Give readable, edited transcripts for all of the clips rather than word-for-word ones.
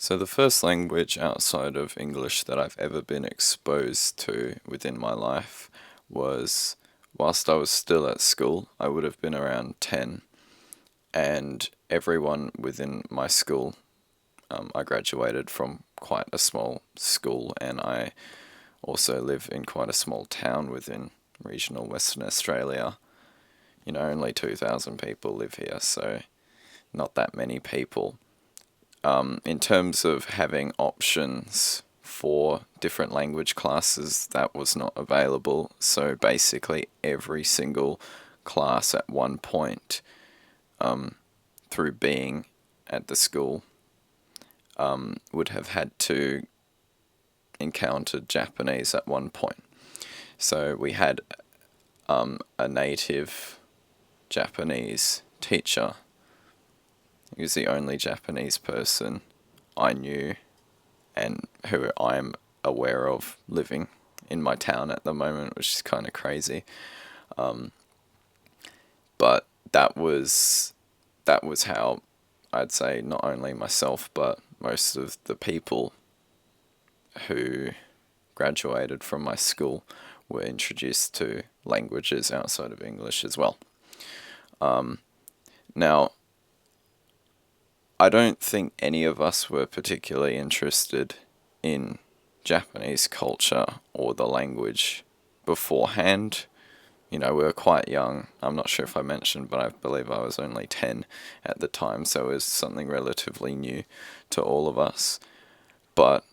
So the first language outside of English that I've ever been exposed to within my life was whilst I was still at school. I would have been around 10, and everyone within my school, I graduated from quite a small school, and I also live in quite a small town within regional Western Australia. Only 2,000 people live here, so not that many people. In terms of having options for different language classes, that was not available. So basically, every single class at one point, through being at the school, would have had to encounter Japanese at one point. So we had a native Japanese teacher. He was the only Japanese person I knew and who I'm aware of living in my town at the moment, which is kind of crazy. But that was how I'd say not only myself but most of the people who graduated from my school were introduced to languages outside of English as well. Now, I don't think any of us were particularly interested in Japanese culture or the language beforehand. We were quite young. I'm not sure if I mentioned, but I believe I was only 10 at the time, so it was something relatively new to all of us. But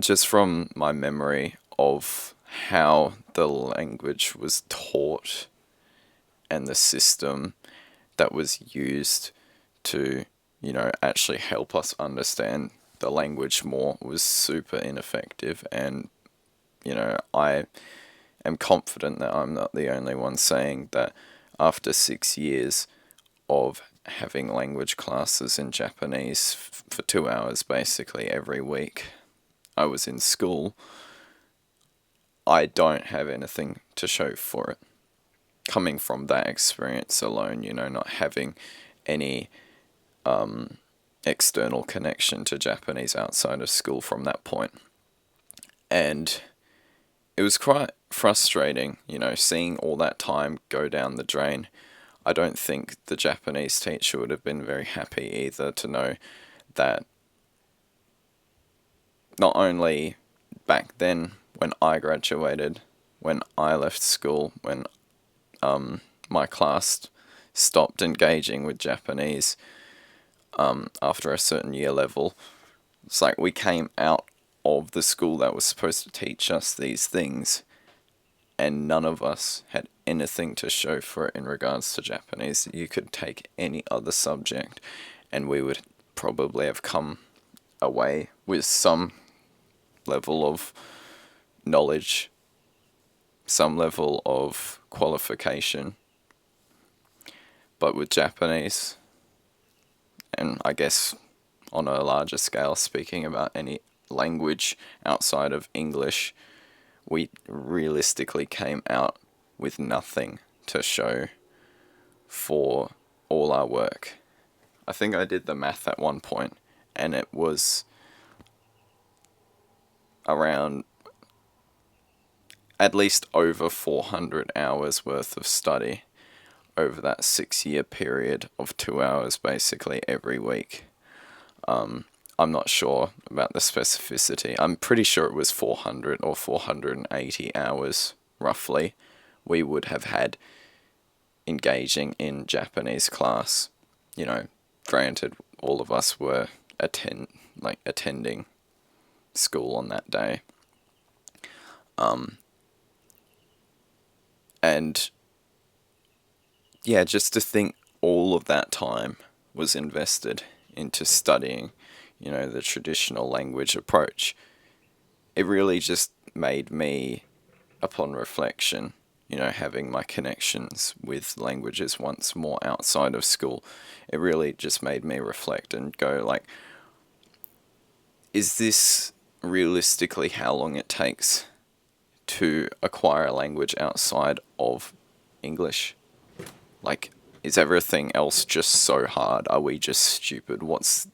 just from my memory of how the language was taught and the system that was used to, actually help us understand the language more was super ineffective. And, I am confident that I'm not the only one saying that after 6 years of having language classes in Japanese for 2 hours basically every week I was in school, I don't have anything to show for it. Coming from that experience alone, not having any external connection to Japanese outside of school from that point. And it was quite frustrating, seeing all that time go down the drain. I don't think the Japanese teacher would have been very happy either to know that not only back then when I graduated, when I left school, when my class stopped engaging with Japanese after a certain year level. It's like we came out of the school that was supposed to teach us these things, and none of us had anything to show for it in regards to Japanese. You could take any other subject, and we would probably have come away with some level of knowledge, some level of qualification. But with Japanese, and I guess on a larger scale, speaking about any language outside of English, we realistically came out with nothing to show for all our work. I think I did the math at one point, and it was around at least over 400 hours worth of study over that 6 year period of 2 hours basically every week. I'm not sure about the specificity. I'm pretty sure it was 400 or 480 hours, roughly, we would have had engaging in Japanese class. Granted, all of us were attending school on that day. And yeah, just to think all of that time was invested into studying, the traditional language approach. It really just made me, upon reflection, having my connections with languages once more outside of school, it really just made me reflect and go like, is this realistically how long it takes to acquire a language outside of English? Like, Is everything else just so hard? Are we just stupid? What's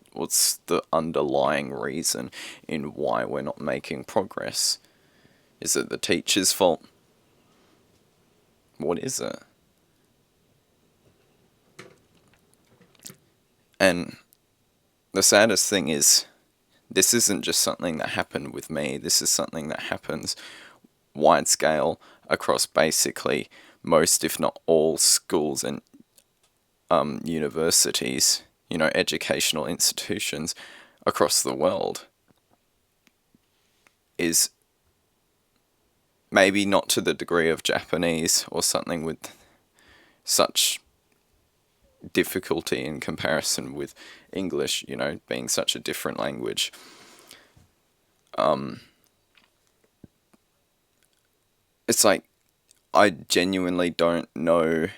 the underlying reason in why we're not making progress? Is it the teacher's fault? What is it? And the saddest thing is, this isn't just something that happened with me. This is something that happens wide scale across basically most, if not all, schools and universities, educational institutions across the world. Is maybe not to the degree of Japanese or something with such difficulty in comparison with English, being such a different language. It's like, I genuinely don't know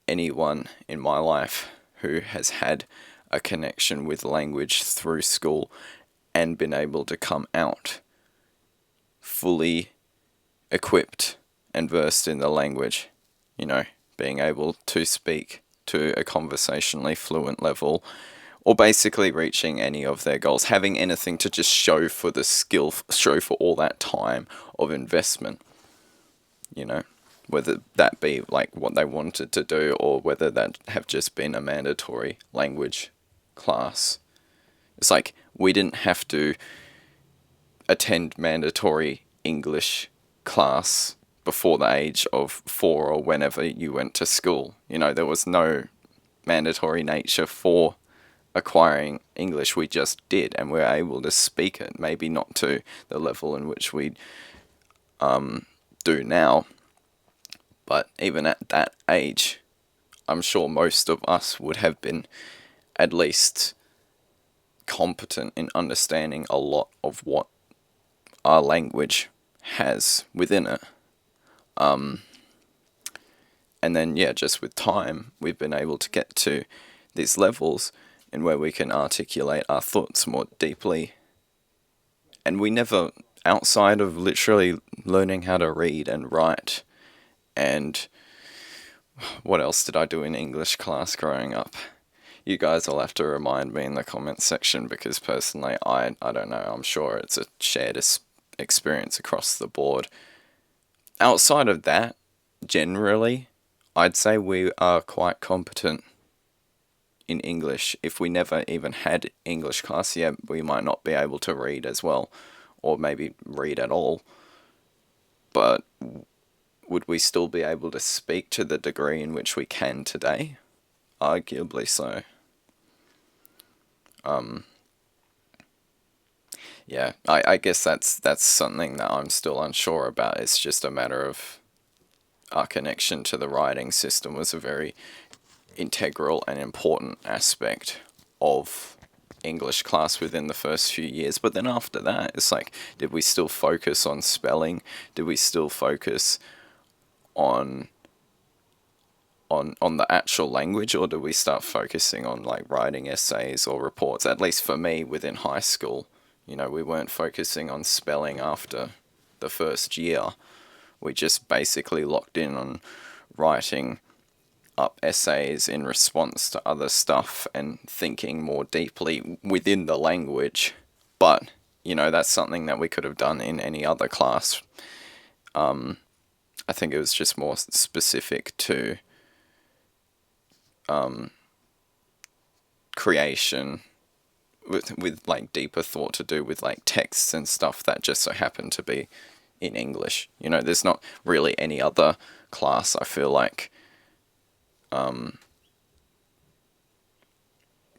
anyone in my life who has had a connection with language through school and been able to come out fully equipped and versed in the language, being able to speak to a conversationally fluent level, or basically reaching any of their goals, having anything to just show for the skill, show for all that time of investment, whether that be like what they wanted to do or whether that have just been a mandatory language class. It's like, we didn't have to attend mandatory English class before the age of 4 or whenever you went to school. There was no mandatory nature for acquiring English. We just did, and we're able to speak it. Maybe not to the level in which we do now, but even at that age, I'm sure most of us would have been at least competent in understanding a lot of what our language has within it. And then, just with time, we've been able to get to these levels in where we can articulate our thoughts more deeply. And we never, outside of literally learning how to read and write, and what else did I do in English class growing up? You guys will have to remind me in the comments section, because personally, I don't know, I'm sure it's a shared experience across the board. Outside of that, generally, I'd say we are quite competent in English. If we never even had English class, we might not be able to read as well, or maybe read at all. But would we still be able to speak to the degree in which we can today? Arguably so. I guess that's something that I'm still unsure about. It's just a matter of our connection to the writing system was a very integral and important aspect of English class within the first few years. But then after that, it's like, did we still focus on spelling? Did we still focus on the actual language, or do we start focusing on like writing essays or reports? At least for me, within high school, we weren't focusing on spelling after the first year. We just basically locked in on writing up essays in response to other stuff and thinking more deeply within the language. But, that's something that we could have done in any other class. I think it was just more specific to creation with like deeper thought to do with like texts and stuff that just so happened to be in English. There's not really any other class I feel like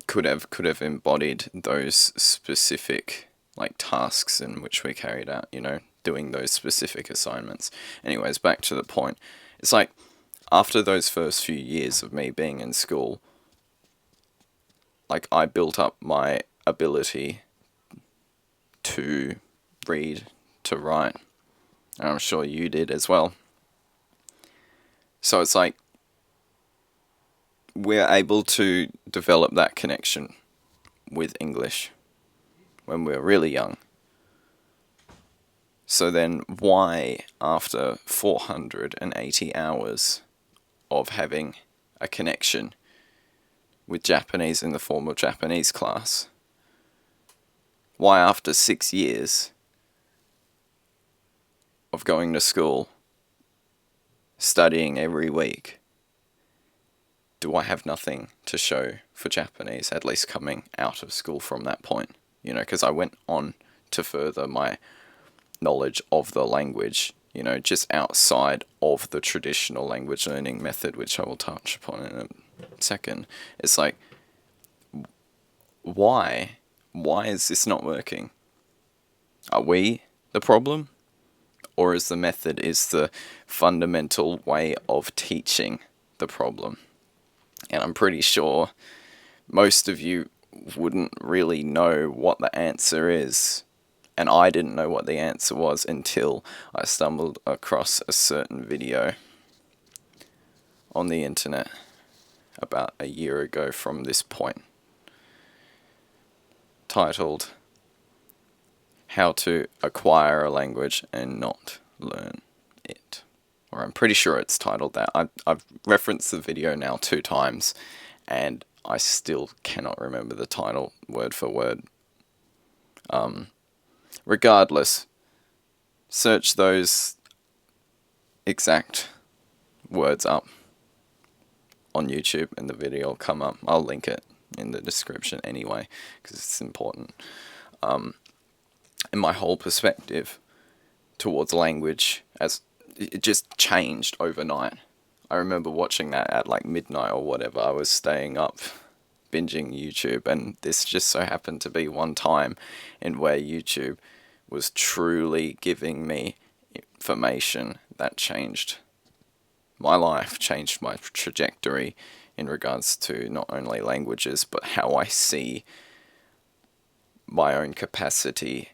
could have embodied those specific like tasks in which we carried out, doing those specific assignments. Anyways, back to the point. It's like, after those first few years of me being in school, like, I built up my ability to read, to write, and I'm sure you did as well. So it's like, we're able to develop that connection with English when we're really young. So then why, after 480 hours of having a connection with Japanese in the form of Japanese class? Why after 6 years of going to school, studying every week, do I have nothing to show for Japanese, at least coming out of school from that point? You know, because I went on to further my knowledge of the language, you know, just outside of the traditional language learning method, which I will touch upon in a second. It's like, why? Why is this not working? Are we the problem? Or is the method, is the fundamental way of teaching the problem? And I'm pretty sure most of you wouldn't really know what the answer is. And I didn't know what the answer was until I stumbled across a certain video on the internet about a year ago from this point, titled How to Acquire a Language and Not Learn It. Or I'm pretty sure it's titled that. I've referenced the video now 2 times and I still cannot remember the title word for word. Regardless, search those exact words up on YouTube and the video will come up. I'll link it in the description anyway because it's important. And my whole perspective towards language, as it just changed overnight. I remember watching that at like midnight or whatever. I was staying up binging YouTube, and this just so happened to be one time in where YouTube was truly giving me information that changed my life, changed my trajectory in regards to not only languages, but how I see my own capacity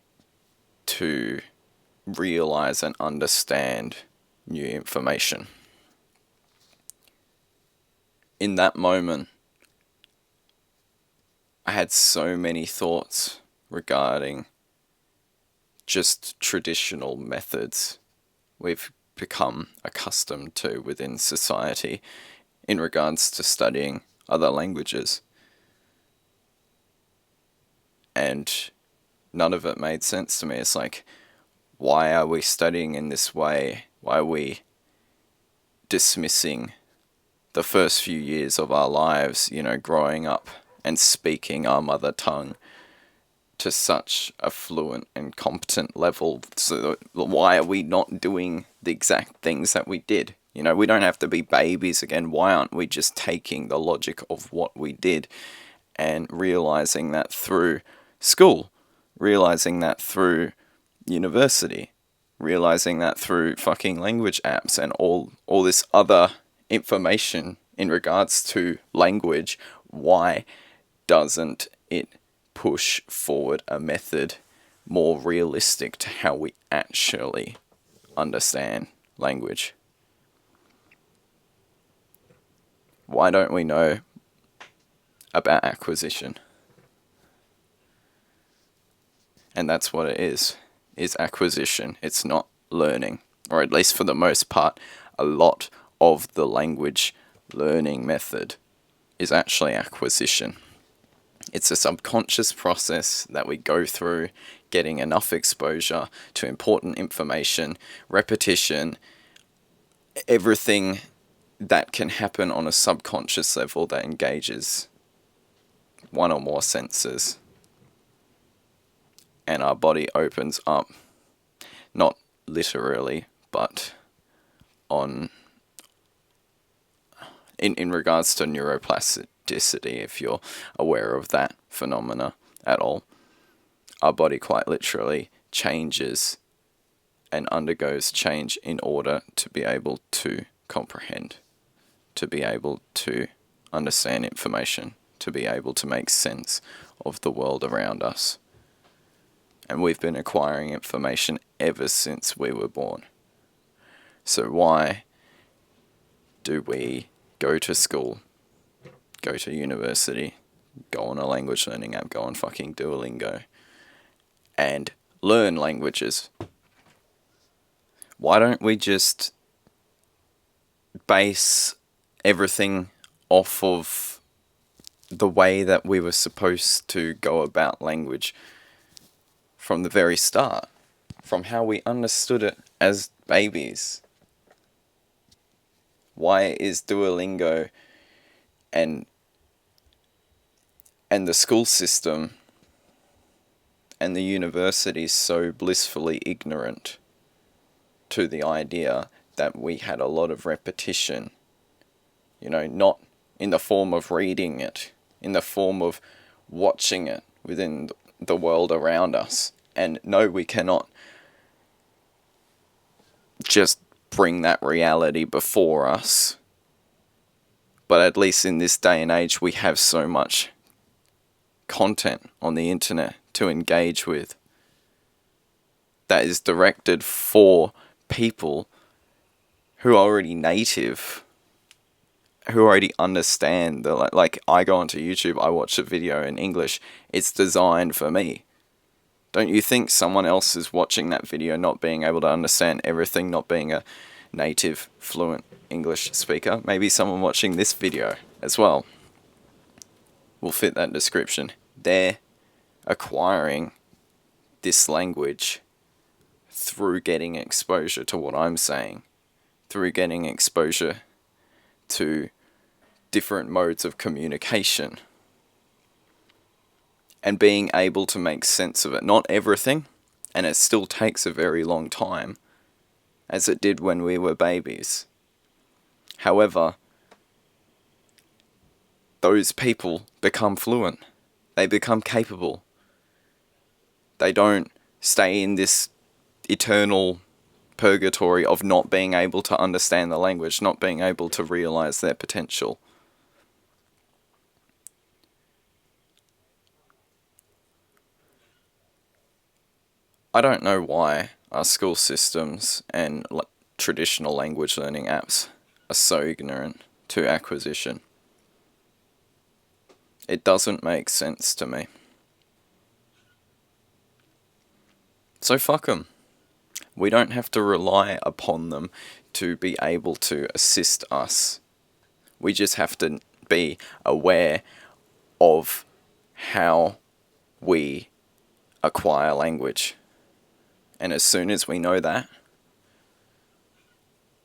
to realize and understand new information. In that moment, I had so many thoughts regarding just traditional methods we've become accustomed to within society in regards to studying other languages. And none of it made sense to me. It's like, why are we studying in this way? Why are we dismissing the first few years of our lives, you know, growing up and speaking our mother tongue to such a fluent and competent level? So why are we not doing the exact things that we did? You know, we don't have to be babies again. Why aren't we just taking the logic of what we did and realizing that through school, realizing that through university, realizing that through fucking language apps and all this other information in regards to language? Why doesn't it push forward a method more realistic to how we actually understand language? Why don't we know about acquisition? And that's what it is acquisition. It's not learning, or at least for the most part. A lot of the language learning method is actually acquisition. It's a subconscious process that we go through, getting enough exposure to important information, repetition, everything that can happen on a subconscious level that engages one or more senses. And our body opens up, not literally, but in regards to neuroplasticity, if you're aware of that phenomena at all. Our body quite literally changes and undergoes change in order to be able to comprehend, to be able to understand information, to be able to make sense of the world around us. And we've been acquiring information ever since we were born. So why do we go to school, go to university, go on a language learning app, go on fucking Duolingo, and learn languages? Why don't we just base everything off of the way that we were supposed to go about language from the very start, from how we understood it as babies. Why is Duolingo and the school system and the universities so blissfully ignorant to the idea that we had a lot of repetition? You know, not in the form of reading it, in the form of watching it within the world around us. And no, we cannot just bring that reality before us. But at least in this day and age, we have so much content on the internet to engage with that is directed for people who are already native, who already understand like I go onto YouTube, I watch a video in English, it's designed for me. Don't you think someone else is watching that video not being able to understand everything, not being a native, fluent English speaker? Maybe someone watching this video as well will fit that description. They're acquiring this language through getting exposure to what I'm saying, through getting exposure to different modes of communication, and being able to make sense of it. Not everything, and it still takes a very long time, as it did when we were babies. However, those people become fluent. They become capable. They don't stay in this eternal purgatory of not being able to understand the language, not being able to realize their potential. I don't know why our school systems and traditional language learning apps are so ignorant to acquisition. It doesn't make sense to me. So fuck them. We don't have to rely upon them to be able to assist us. We just have to be aware of how we acquire language. And as soon as we know that,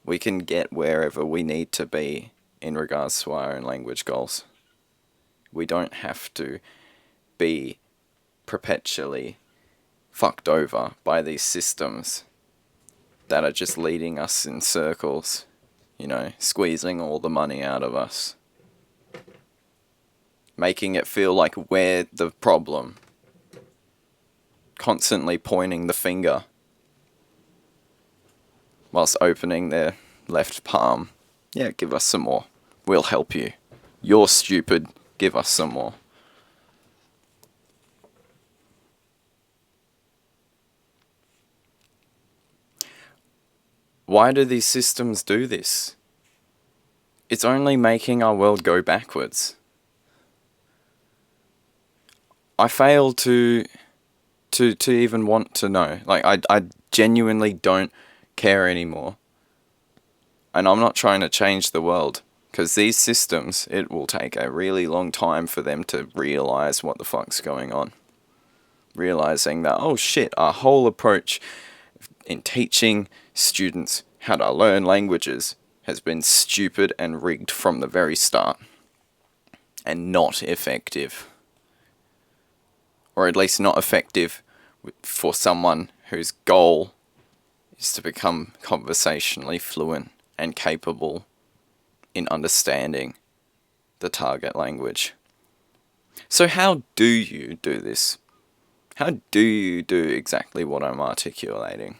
we can get wherever we need to be in regards to our own language goals. We don't have to be perpetually fucked over by these systems that are just leading us in circles, you know, squeezing all the money out of us, making it feel like we're the problem, constantly pointing the finger whilst opening their left palm. Yeah, give us some more. We'll help you. You're stupid. Give us some more. Why do these systems do this? It's only making our world go backwards. I fail to even want to know. Like, I genuinely don't care anymore. And I'm not trying to change the world, because these systems, it will take a really long time for them to realize what the fuck's going on. Realizing that, oh shit, our whole approach in teaching students how to learn languages has been stupid and rigged from the very start. And not effective. Or at least not effective for someone whose goal is to become conversationally fluent and capable in understanding the target language. So how do you do this? How do you do exactly what I'm articulating?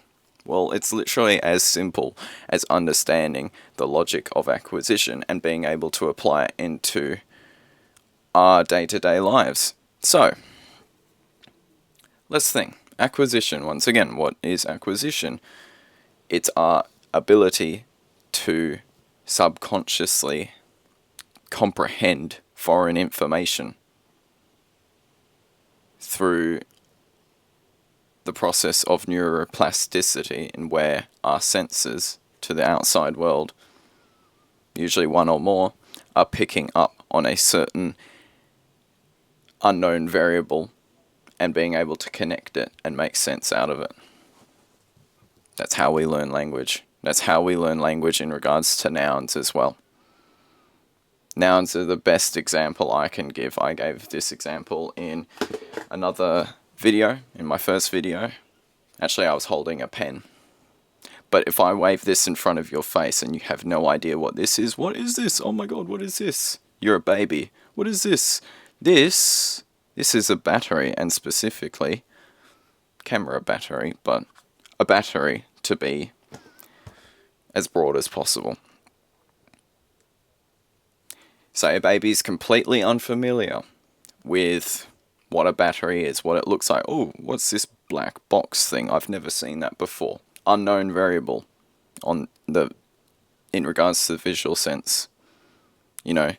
Well, it's literally as simple as understanding the logic of acquisition and being able to apply it into our day-to-day lives. So, let's think. Acquisition, once again, what is acquisition? It's our ability to subconsciously comprehend foreign information through the process of neuroplasticity, and where our senses to the outside world, usually one or more, are picking up on a certain unknown variable and being able to connect it and make sense out of it. That's how we learn language. That's how we learn language in regards to nouns as well. Nouns are the best example I can give. I gave this example in another video, in my first video. Actually, I was holding a pen. But if I wave this in front of your face and you have no idea what this is, what is this? Oh my god, what is this? You're a baby. What is this? This is a battery, and specifically camera battery, but a battery to be as broad as possible. Say a baby is completely unfamiliar with what a battery is, what it looks like. Oh, what's this black box thing? I've never seen that before. Unknown variable in regards to the visual sense. You know,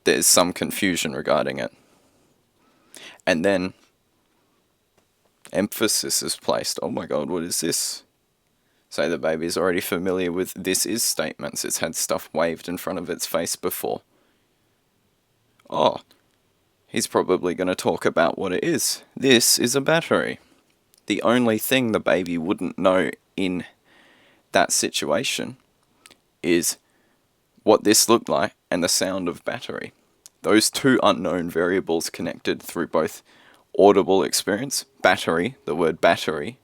there's some confusion regarding it. And then emphasis is placed. Oh my god, what is this? Say the baby's already familiar with this is statements. It's had stuff waved in front of its face before. Oh, he's probably going to talk about what it is. This is a battery. The only thing the baby wouldn't know in that situation is what this looked like and the sound of battery. Those two unknown variables connected through both audible experience, battery, the word battery,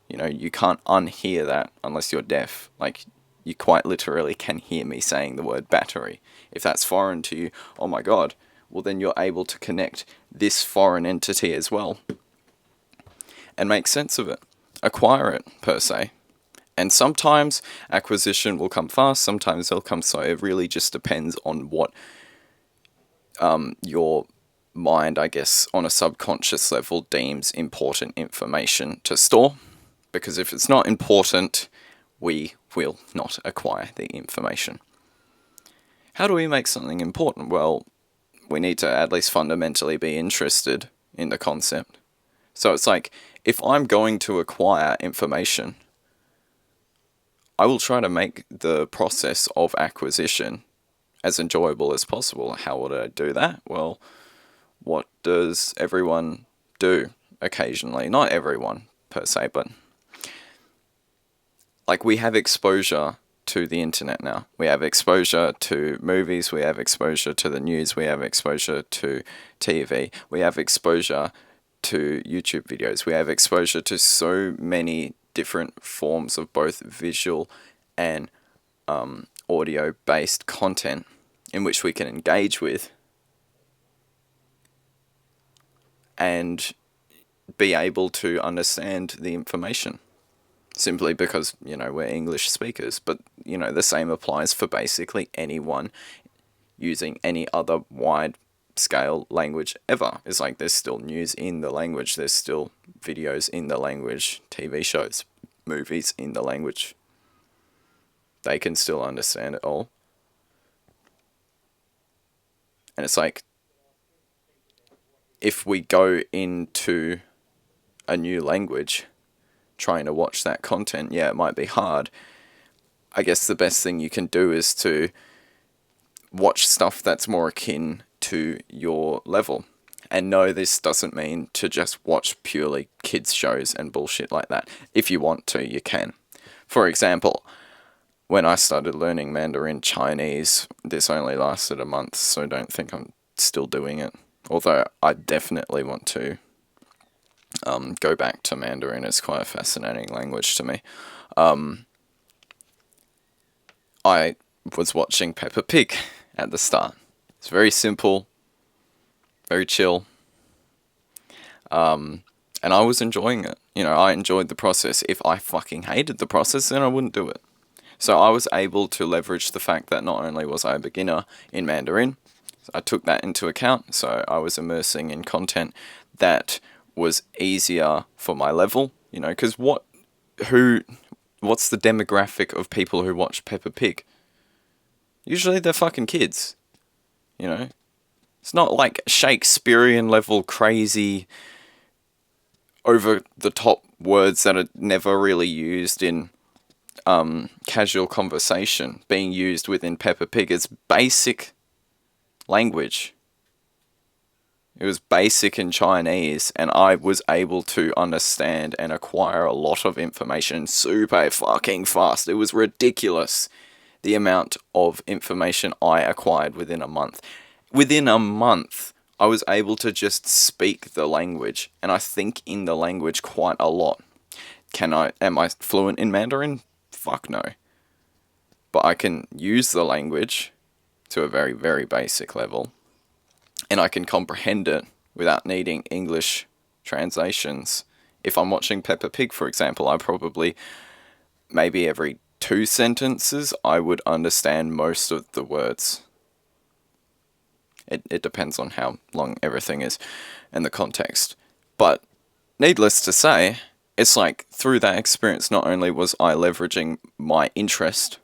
you know, you can't unhear that unless you're deaf. Like, you quite literally can hear me saying the word battery. If that's foreign to you, oh my god, well then you're able to connect this foreign entity as well and make sense of it, acquire it per se. And sometimes acquisition will come fast, sometimes it'll come slow. It really just depends on what your mind, I guess, on a subconscious level deems important information to store. Because if it's not important, we will not acquire the information. How do we make something important? Well, we need to at least fundamentally be interested in the concept. So it's like, if I'm going to acquire information, I will try to make the process of acquisition as enjoyable as possible. How would I do that? Well, what does everyone do occasionally? Not everyone per se, but like, we have exposure to the internet now. We have exposure to movies, we have exposure to the news, we have exposure to TV, we have exposure to YouTube videos, we have exposure to so many different forms of both visual and audio-based content in which we can engage with and be able to understand the information. Simply because, you know, we're English speakers. But, you know, the same applies for basically anyone using any other wide-scale language ever. It's like, there's still news in the language, there's still videos in the language, TV shows, movies in the language. They can still understand it all. And it's like, if we go into a new language trying to watch that content, yeah, it might be hard. I guess the best thing you can do is to watch stuff that's more akin to your level. And no, this doesn't mean to just watch purely kids shows and bullshit like that. If you want to, you can. For example, when I started learning Mandarin Chinese, this only lasted a month, so don't think I'm still doing it. Although I definitely want to go back to Mandarin. It's quite a fascinating language to me. I was watching Peppa Pig at the start. It's very simple, very chill, and I was enjoying it. You know, I enjoyed the process. If I fucking hated the process, then I wouldn't do it. So I was able to leverage the fact that not only was I a beginner in Mandarin, I took that into account, so I was immersing in content that was easier for my level, you know, because what's the demographic of people who watch Peppa Pig? Usually they're fucking kids, you know. It's not like Shakespearean level crazy, over the top words that are never really used in casual conversation being used within Peppa Pig. It's basic language. It was basic in Chinese, and I was able to understand and acquire a lot of information super fucking fast. It was ridiculous, the amount of information I acquired within a month. Within a month, I was able to just speak the language, and I think in the language quite a lot. Am I fluent in Mandarin? Fuck no. But I can use the language to a very, very basic level, and I can comprehend it without needing English translations. If I'm watching Peppa Pig, for example, I probably, maybe every 2 sentences, I would understand most of the words. It depends on how long everything is and the context. But needless to say, it's like through that experience, not only was I leveraging my interest,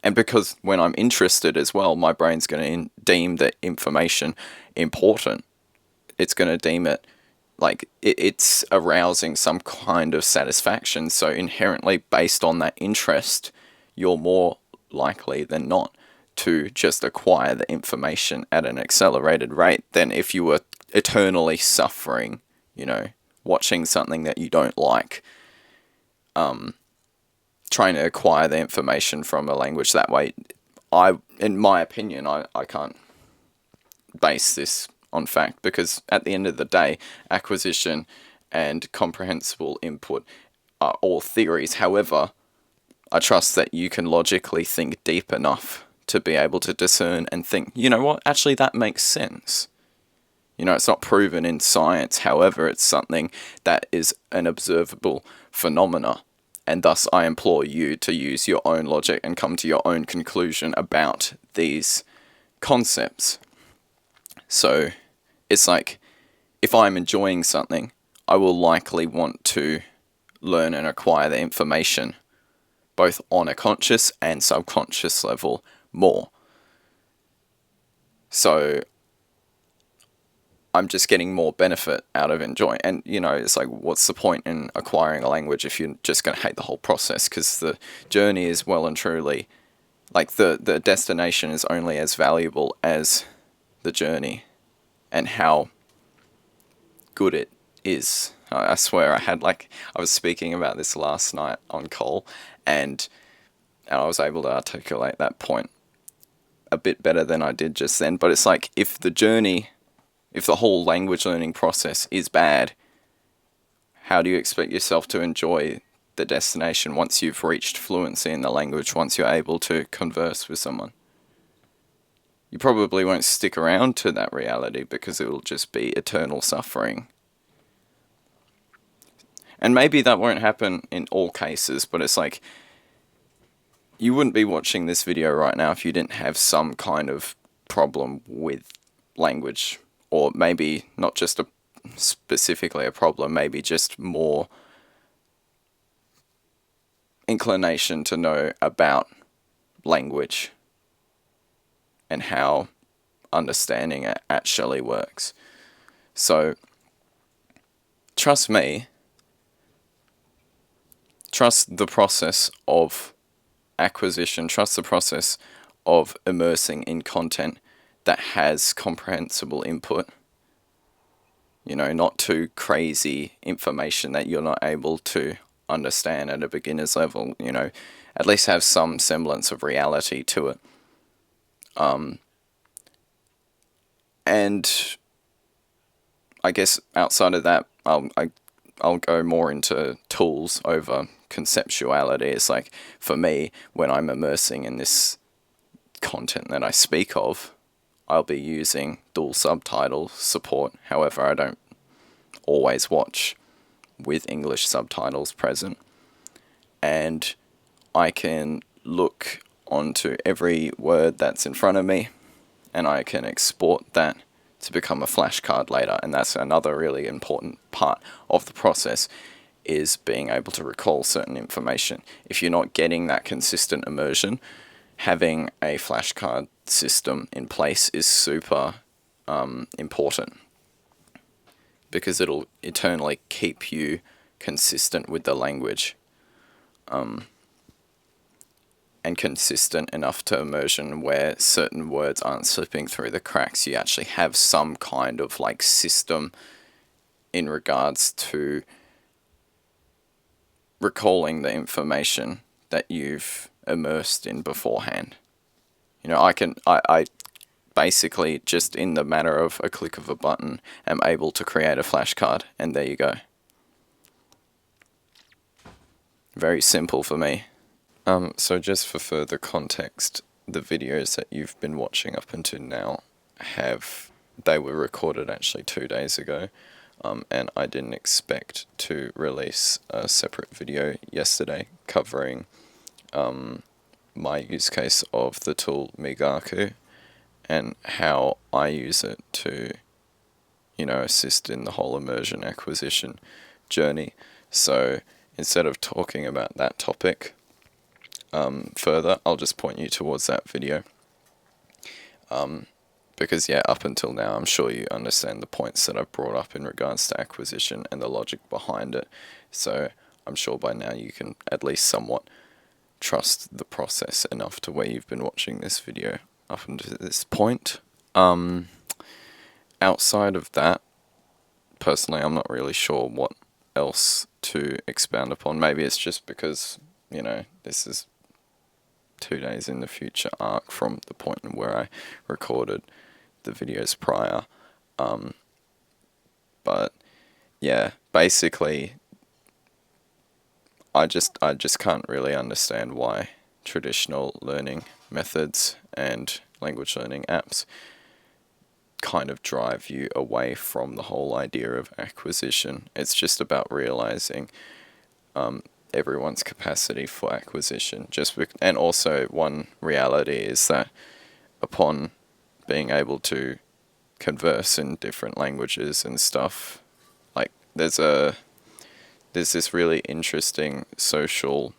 and because when I'm interested as well, my brain's going to deem that information important. It's going to deem it like it's arousing some kind of satisfaction. So inherently, based on that interest, you're more likely than not to just acquire the information at an accelerated rate than if you were eternally suffering, watching something that you don't like, trying to acquire the information from a language that way. In my opinion, I can't base this on fact, because at the end of the day, acquisition and comprehensible input are all theories. However, I trust that you can logically think deep enough to be able to discern and think, you know what, actually that makes sense. It's not proven in science, however, it's something that is an observable phenomena, and thus I implore you to use your own logic and come to your own conclusion about these concepts. So, it's like, if I'm enjoying something, I will likely want to learn and acquire the information, both on a conscious and subconscious level, more. So I'm just getting more benefit out of enjoying. And, it's like, what's the point in acquiring a language if you're just going to hate the whole process? Because the journey is well and truly, like, the destination is only as valuable as the journey and how good it is. I swear I was speaking about this last night on call, and I was able to articulate that point a bit better than I did just then. But it's like, if the whole language learning process is bad, how do you expect yourself to enjoy the destination once you've reached fluency in the language, once you're able to converse with someone? You probably won't stick around to that reality, because it will just be eternal suffering. And maybe that won't happen in all cases, but it's like, you wouldn't be watching this video right now if you didn't have some kind of problem with language, or maybe not just specifically a problem, maybe just more inclination to know about language and how understanding it actually works. So, trust me, trust the process of acquisition, trust the process of immersing in content that has comprehensible input. Not too crazy information that you're not able to understand at a beginner's level. At least have some semblance of reality to it. And I guess outside of that, I'll go more into tools over conceptuality. It's like, for me, when I'm immersing in this content that I speak of, I'll be using dual subtitle support. However, I don't always watch with English subtitles present. And I can look onto every word that's in front of me, and I can export that to become a flashcard later. And that's another really important part of the process, is being able to recall certain information. If you're not getting that consistent immersion, having a flashcard system in place is super important, because it'll eternally keep you consistent with the language. and consistent enough to immersion where certain words aren't slipping through the cracks. You actually have some kind of like system in regards to recalling the information that you've immersed in beforehand. You know, I basically just in the matter of a click of a button am able to create a flashcard, and there you go. Very simple for me. So just for further context, the videos that you've been watching up until now they were recorded actually 2 days ago, and I didn't expect to release a separate video yesterday covering my use case of the tool Migaku and how I use it to, assist in the whole immersion acquisition journey. So instead of talking about that topic further, I'll just point you towards that video. Because up until now, I'm sure you understand the points that I've brought up in regards to acquisition and the logic behind it. So I'm sure by now you can at least somewhat trust the process enough to where you've been watching this video up until this point. Outside of that, personally, I'm not really sure what else to expound upon. Maybe it's just because, this is 2 days in the future arc from the point where I recorded the videos prior. But yeah, basically, I just can't really understand why traditional learning methods and language learning apps kind of drive you away from the whole idea of acquisition. It's just about realizing everyone's capacity for acquisition. And also one reality is that upon being able to converse in different languages and stuff, like there's this really interesting social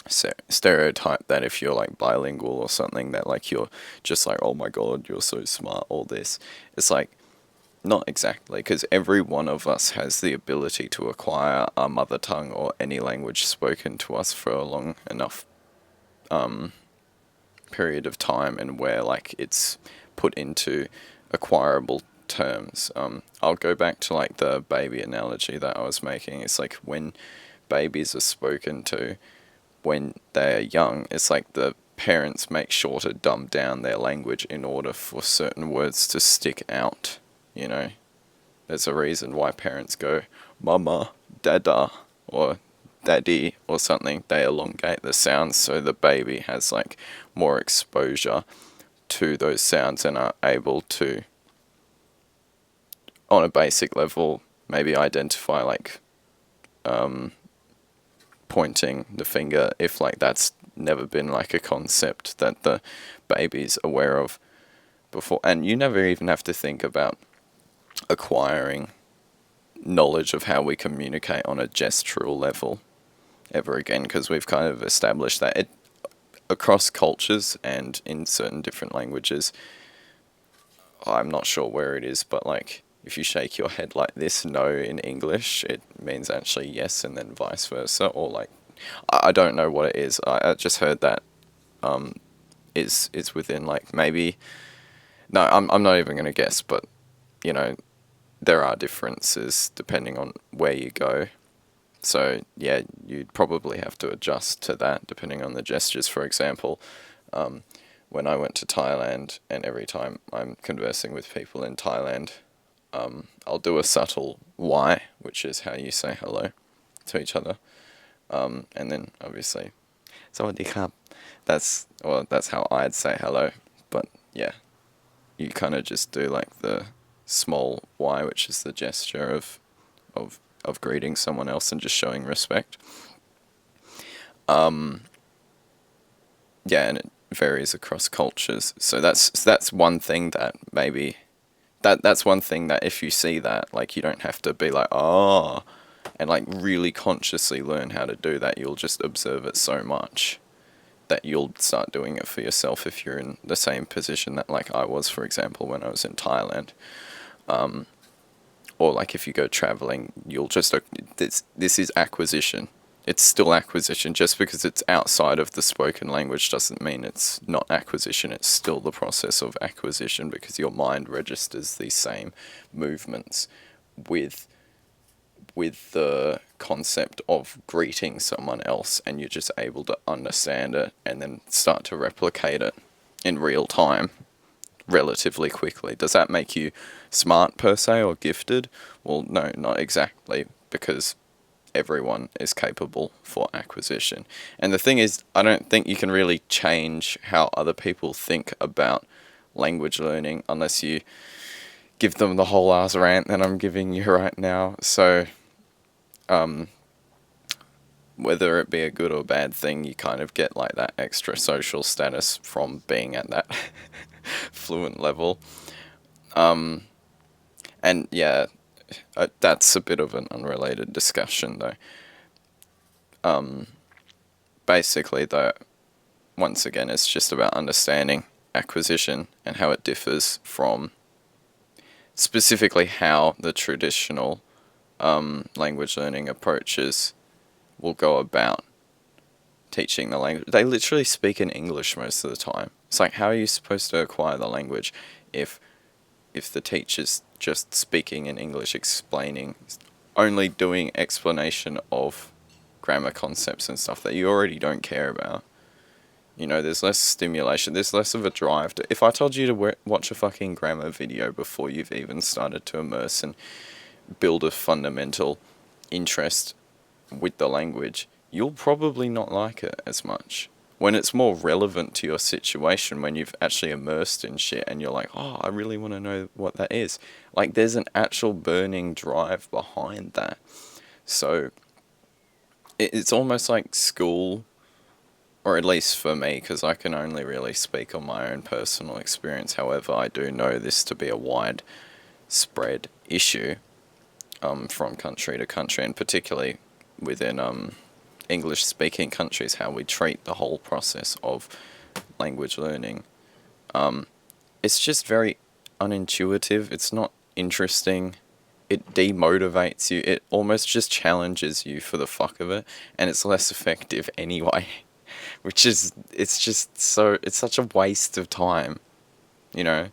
stereotype that if you're like bilingual or something, that like you're just like, oh my god, you're so smart, all this. It's like, not exactly, because every one of us has the ability to acquire our mother tongue or any language spoken to us for a long enough period of time, and where like it's put into acquirable terms. I'll go back to like the baby analogy that I was making. It's like when babies are spoken to when they are young, it's like the parents make sure to dumb down their language in order for certain words to stick out. There's a reason why parents go mama, dada, or daddy or something. They elongate the sounds so the baby has like more exposure to those sounds and are able to, on a basic level, maybe identify like pointing the finger, if like that's never been like a concept that the baby's aware of before. And you never even have to think about acquiring knowledge of how we communicate on a gestural level ever again, because we've kind of established that it across cultures and in certain different languages, I'm not sure where it is, but like if you shake your head like this, no, in English, it means actually yes, and then vice versa. Or like, I don't know what it is. I just heard that is within like maybe, no, I'm not even going to guess, but there are differences depending on where you go. So yeah, you'd probably have to adjust to that depending on the gestures. For example, when I went to Thailand, and every time I'm conversing with people in Thailand, I'll do a subtle Y, which is how you say hello to each other. And then obviously, sawadee krap. That's how I'd say hello. But yeah, you kind of just do like the small Y, which is the gesture of greeting someone else and just showing respect. Yeah, and it varies across cultures. So that's one thing that maybe that's one thing that if you see that, like, you don't have to be like, oh, and like really consciously learn how to do that. You'll just observe it so much that you'll start doing it for yourself if you're in the same position that like I was, for example, when I was in Thailand. Or like if you go traveling, you'll just, this is acquisition. It's still acquisition. Just because it's outside of the spoken language doesn't mean it's not acquisition. It's still the process of acquisition because your mind registers these same movements with the concept of greeting someone else, and you're just able to understand it and then start to replicate it in real time relatively quickly. Does that make you smart per se or gifted? Well, no, not exactly, because everyone is capable for acquisition. And the thing is, I don't think you can really change how other people think about language learning unless you give them the whole ass rant that I'm giving you right now. So, whether it be a good or bad thing, you kind of get like that extra social status from being at that fluent level. And yeah, that's a bit of an unrelated discussion though. Basically though, once again, it's just about understanding acquisition and how it differs from specifically how the traditional language learning approaches will go about teaching the language. They literally speak in English most of the time. It's like, how are you supposed to acquire the language if the teacher's just speaking in English, explaining, only doing explanation of grammar concepts and stuff that you already don't care about? You know, there's less stimulation, there's less of a drive to... If I told you to watch a fucking grammar video before you've even started to immerse and build a fundamental interest with the language, you'll probably not like it as much. When it's more relevant to your situation, when you've actually immersed in shit and you're like, oh, I really want to know what that is. Like, there's an actual burning drive behind that. So, it's almost like school, or at least for me, because I can only really speak on my own personal experience. However, I do know this to be a widespread issue from country to country, and particularly within English-speaking countries, how we treat the whole process of language learning. It's just very unintuitive. It's not interesting. It demotivates you. It almost just challenges you for the fuck of it, and it's less effective anyway. It's such a waste of time, you know?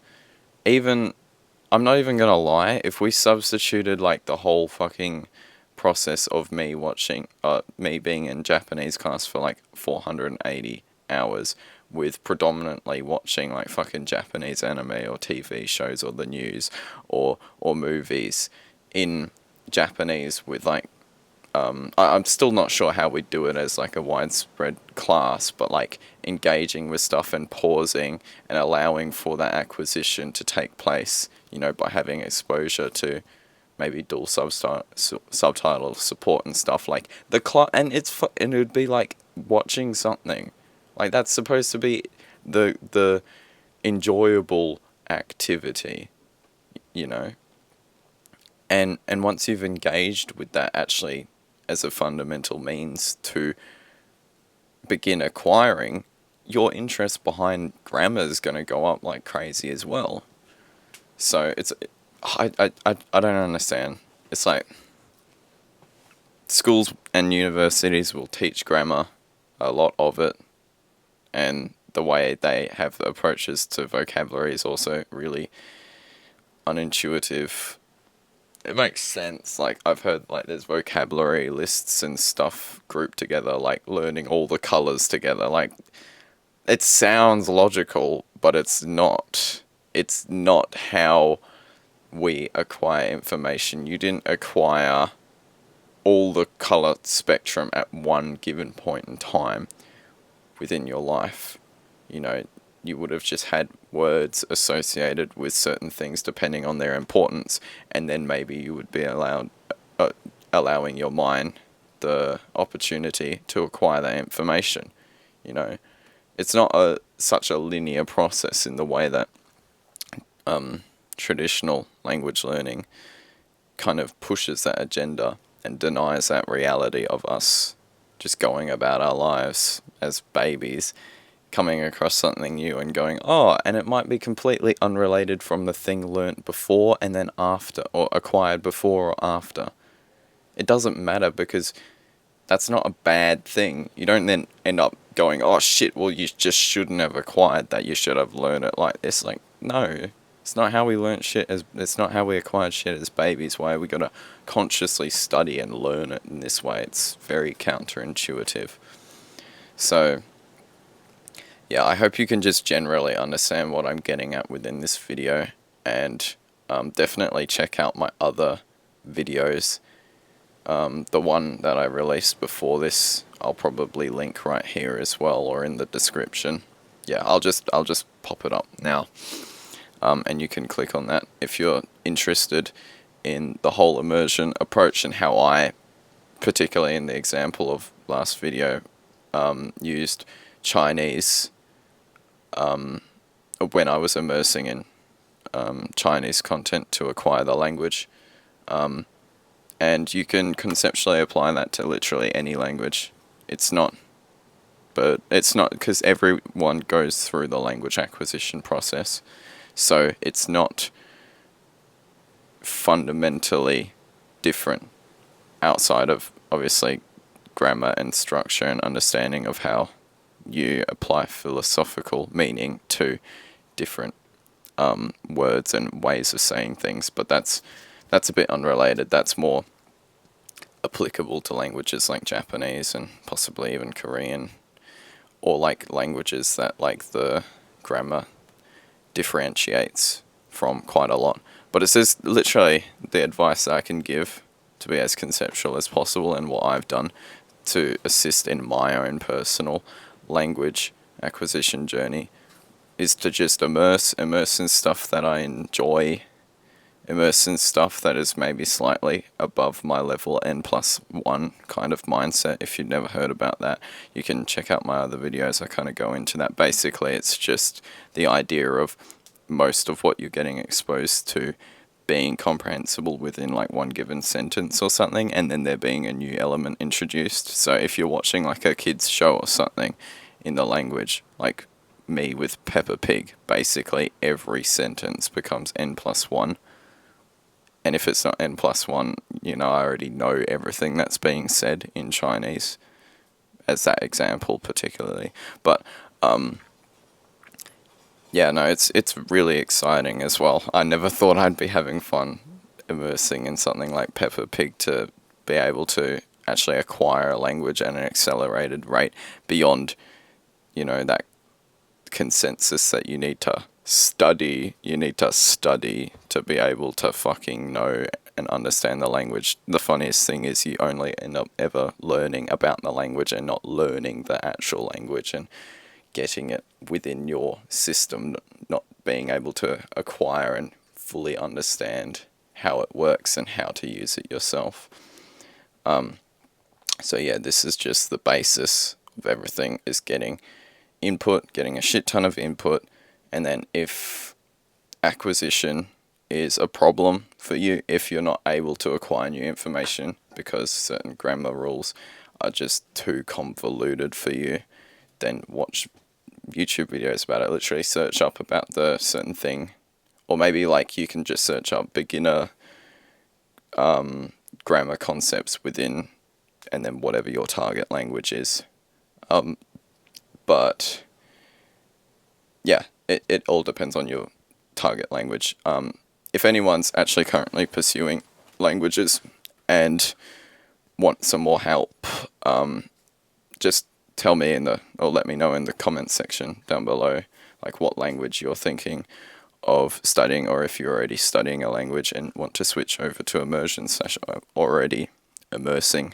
I'm not even gonna lie, if we substituted like the whole fucking process of me being in Japanese class for like 480 hours with predominantly watching like fucking Japanese anime or TV shows or the news or movies in Japanese with like I'm still not sure how we do it as like a widespread class, but like engaging with stuff and pausing and allowing for that acquisition to take place, you know, by having exposure to maybe dual subtitle support and stuff like and and it would be like watching something like that's supposed to be the enjoyable activity, you know. And once you've engaged with that actually as a fundamental means to begin acquiring, your interest behind grammar is going to go up like crazy as well. So I don't understand. It's like schools and universities will teach grammar, a lot of it, and the way they have the approaches to vocabulary is also really unintuitive. It makes sense. Like, I've heard, like, there's vocabulary lists and stuff grouped together, like, learning all the colours together. Like, it sounds logical, but it's not. It's not how we acquire information. You didn't acquire all the colour spectrum at one given point in time within your life. You know, you would have just had words associated with certain things depending on their importance, and then maybe you would be allowing your mind the opportunity to acquire that information. You know, it's not such a linear process in the way that traditional language learning kind of pushes that agenda and denies that reality of us just going about our lives as babies, coming across something new and going, oh, and it might be completely unrelated from the thing learnt before and then after, or acquired before or after. It doesn't matter because that's not a bad thing. You don't then end up going, oh shit, well you just shouldn't have acquired that, you should have learned it like this. Like, no, it's not how we learnt shit as, it's not how we acquired shit as babies. Why we gotta consciously study and learn it in this way? It's very counterintuitive. So, yeah, I hope you can just generally understand what I'm getting at within this video, and definitely check out my other videos. The one that I released before this, I'll probably link right here as well, or in the description. Yeah, I'll just pop it up now, and you can click on that if you're interested in the whole immersion approach and how I, particularly in the example of last video, used Chinese when I was immersing in Chinese content to acquire the language. And you can conceptually apply that to literally any language. It's not because everyone goes through the language acquisition process. So it's not fundamentally different outside of, obviously, grammar and structure and understanding of how you apply philosophical meaning to different words and ways of saying things. But that's a bit unrelated. That's more applicable to languages like Japanese and possibly even Korean, or like languages that like the grammar differentiates from quite a lot. But it's just literally the advice that I can give to be as conceptual as possible, and what I've done to assist in my own personal language acquisition journey is to just immerse in stuff that I enjoy, immerse in stuff that is maybe slightly above my level N+1 kind of mindset. If you've never heard about that, you can check out my other videos. I kind of go into that. Basically, it's just the idea of most of what you're getting exposed to being comprehensible within like one given sentence or something, and then there being a new element introduced. So if you're watching like a kid's show or something in the language, like me with Peppa Pig, basically every sentence becomes N+1. And if it's not N+1, I already know everything that's being said in Chinese, as that example particularly. But yeah, no, it's really exciting as well. I never thought I'd be having fun immersing in something like Peppa Pig to be able to actually acquire a language at an accelerated rate beyond, that consensus that you need to study to be able to fucking know and understand the language. The funniest thing is you only end up ever learning about the language and not learning the actual language and getting it within your system, not being able to acquire and fully understand how it works and how to use it yourself. So yeah, this is just the basis of everything, is getting a shit ton of input, and then if acquisition is a problem for you, if you're not able to acquire new information because certain grammar rules are just too convoluted for you, then watch YouTube videos about it. Literally search up about the certain thing, or maybe like you can just search up beginner grammar concepts within, and then whatever your target language is. But yeah, it all depends on your target language. If anyone's actually currently pursuing languages and want some more help, just tell me or let me know in the comments section down below, like what language you're thinking of studying, or if you're already studying a language and want to switch over to immersion / already immersing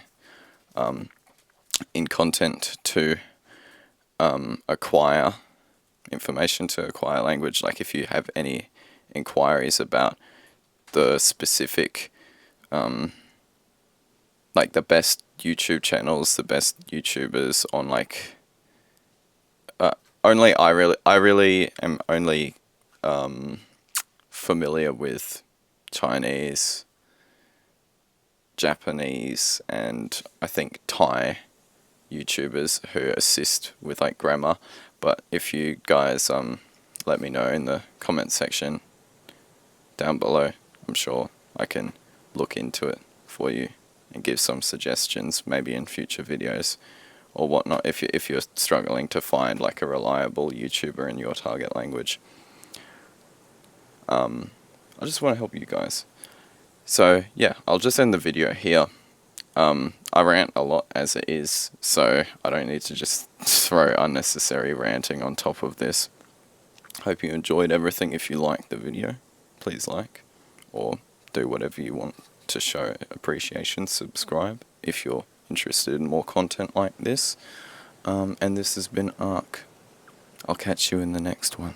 in content to acquire information, to acquire language. Like if you have any inquiries about the specific like the best YouTube channels, the best YouTubers on like I really am only familiar with Chinese, Japanese, and I think Thai YouTubers who assist with like grammar. But if you guys let me know in the comment section down below, I'm sure I can look into it for you. and give some suggestions, maybe in future videos or whatnot, if you're struggling to find like a reliable YouTuber in your target language. I just want to help you guys. So yeah, I'll just end the video here. I rant a lot as it is, so I don't need to just throw unnecessary ranting on top of this. Hope you enjoyed everything. If you liked the video, please like, or do whatever you want to show appreciation. Subscribe if you're interested in more content like this. And this has been Ark. I'll catch you in the next one.